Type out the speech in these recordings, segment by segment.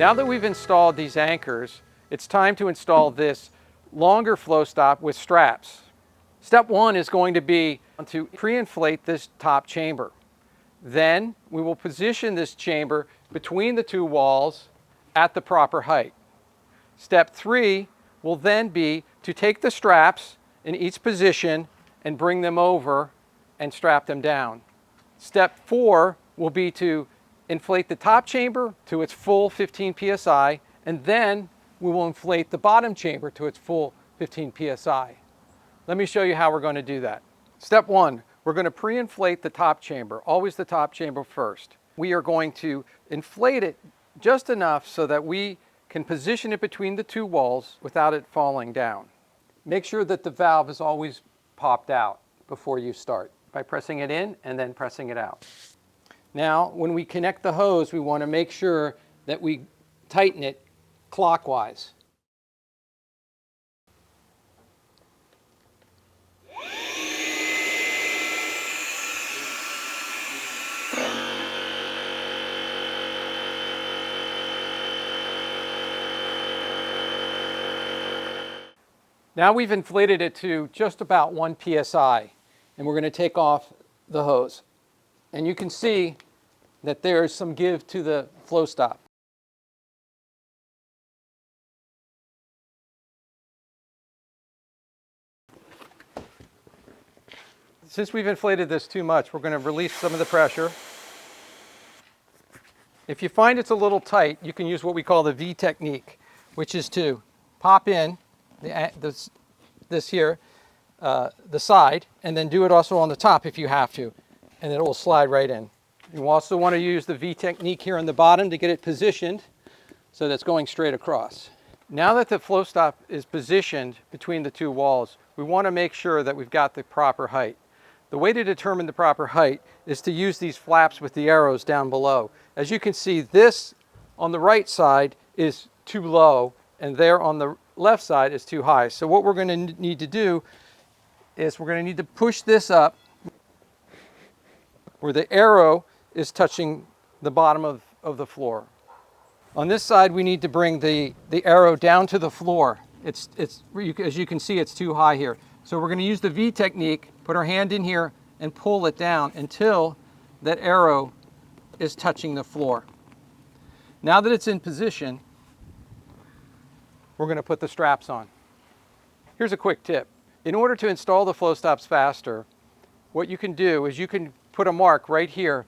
Now that we've installed these anchors, it's time to install this longer FlowStop with straps. Step one is going to be to pre-inflate this top chamber. Then we will position this chamber between the two walls at the proper height. Step three will then be to take the straps in each position and bring them over and strap them down. Step four will be to inflate the top chamber to its full 15 psi, and then we will inflate the bottom chamber to its full 15 psi. Let me show you how we're going to do that. Step one, we're going to pre-inflate the top chamber, always the top chamber first. We are going to inflate it just enough so that we can position it between the two walls without it falling down. Make sure that the valve is always popped out before you start by pressing it in and then pressing it out. Now, when we connect the hose, we want to make sure that we tighten it clockwise. Now we've inflated it to just about 1 psi, and we're going to take off the hose. And you can see that there's some give to the FlowStop. Since we've inflated this too much, we're going to release some of the pressure. If you find it's a little tight, you can use what we call the V technique, which is to pop in this here, the side, and then do it also on the top if you have to, and it will slide right in. You also want to use the V technique here on the bottom to get it positioned so that it's going straight across. Now that the FlowStop is positioned between the two walls, we want to make sure that we've got the proper height. The way to determine the proper height is to use these flaps with the arrows down below. As you can see, this on the right side is too low, and there on the left side is too high. So what we're going to need to do is we're going to need to push this up where the arrow is touching the bottom of the floor. On this side, we need to bring the arrow down to the floor. As you can see, it's too high here. So we're going to use the V technique, put our hand in here and pull it down until that arrow is touching the floor. Now that it's in position, we're going to put the straps on. Here's a quick tip. In order to install the FlowStops faster, what you can do is you can put a mark right here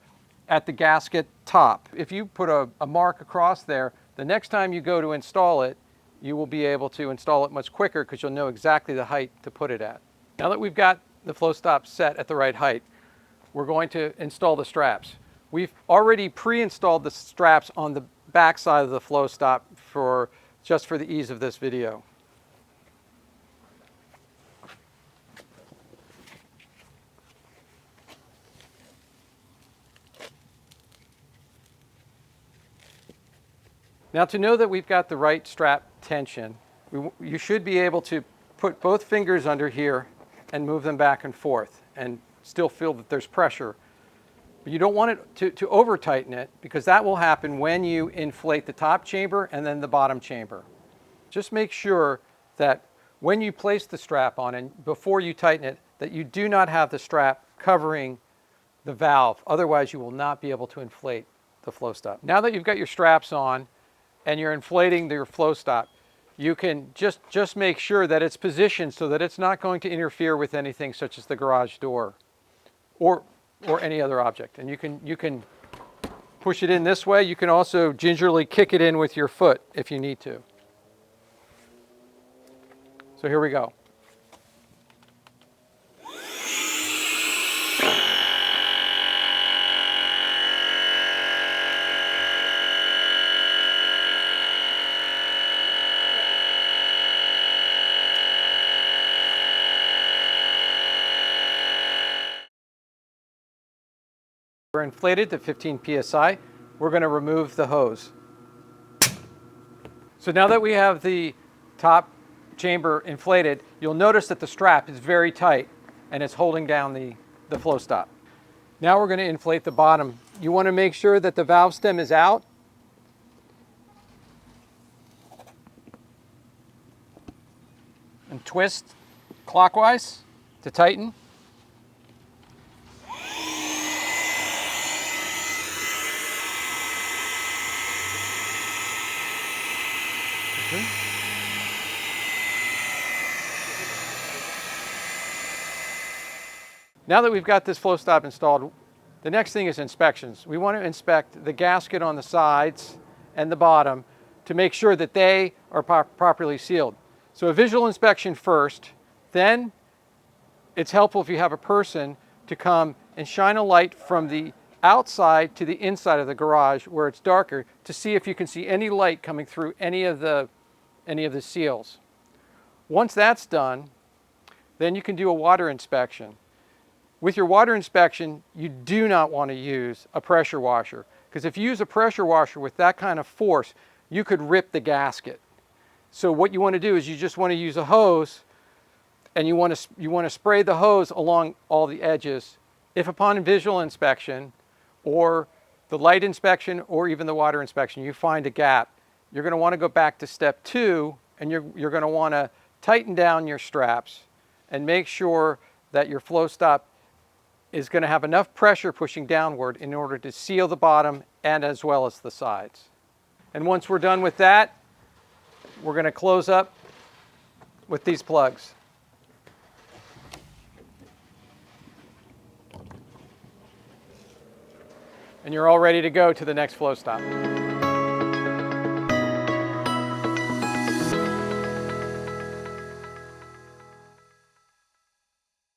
at the gasket top. If you put a mark across there, the next time you go to install it, you will be able to install it much quicker because you'll know exactly the height to put it at. Now that we've got the FlowStop set at the right height, we're going to install the straps. We've already pre-installed the straps on the back side of the FlowStop just for the ease of this video. Now, to know that we've got the right strap tension, you should be able to put both fingers under here and move them back and forth and still feel that there's pressure. But you don't want it to over tighten it, because that will happen when you inflate the top chamber and then the bottom chamber. Just make sure that when you place the strap on and before you tighten it, that you do not have the strap covering the valve. Otherwise, you will not be able to inflate the FlowStop. Now that you've got your straps on and you're inflating your FlowStop, you can just make sure that it's positioned so that it's not going to interfere with anything such as the garage door or any other object. And you can push it in this way. You can also gingerly kick it in with your foot if you need to. So here we go. We're inflated to 15 psi. We're going to remove the hose. So now that we have the top chamber inflated, you'll notice that the strap is very tight and it's holding down the FlowStop. Now we're going to inflate the bottom. You want to make sure that the valve stem is out twist clockwise to tighten. Okay. Now that we've got this FlowStop installed, the next thing is inspections. We want to inspect the gasket on the sides and the bottom to make sure that they are properly sealed. So a visual inspection first, then it's helpful if you have a person to come and shine a light from the outside to the inside of the garage where it's darker to see if you can see any light coming through any of the seals. Once that's done, then you can do a water inspection. With your water inspection, you do not want to use a pressure washer, because if you use a pressure washer with that kind of force, you could rip the gasket. So what you want to do is you just want to use a hose, and you want to spray the hose along all the edges. If upon visual inspection, or the light inspection, or even the water inspection, you find a gap, you're going to want to go back to step 2, and you're going to want to tighten down your straps and make sure that your FlowStop is going to have enough pressure pushing downward in order to seal the bottom and as well as the sides. And once we're done with that, we're going to close up with these plugs. And you're all ready to go to the next FlowStop.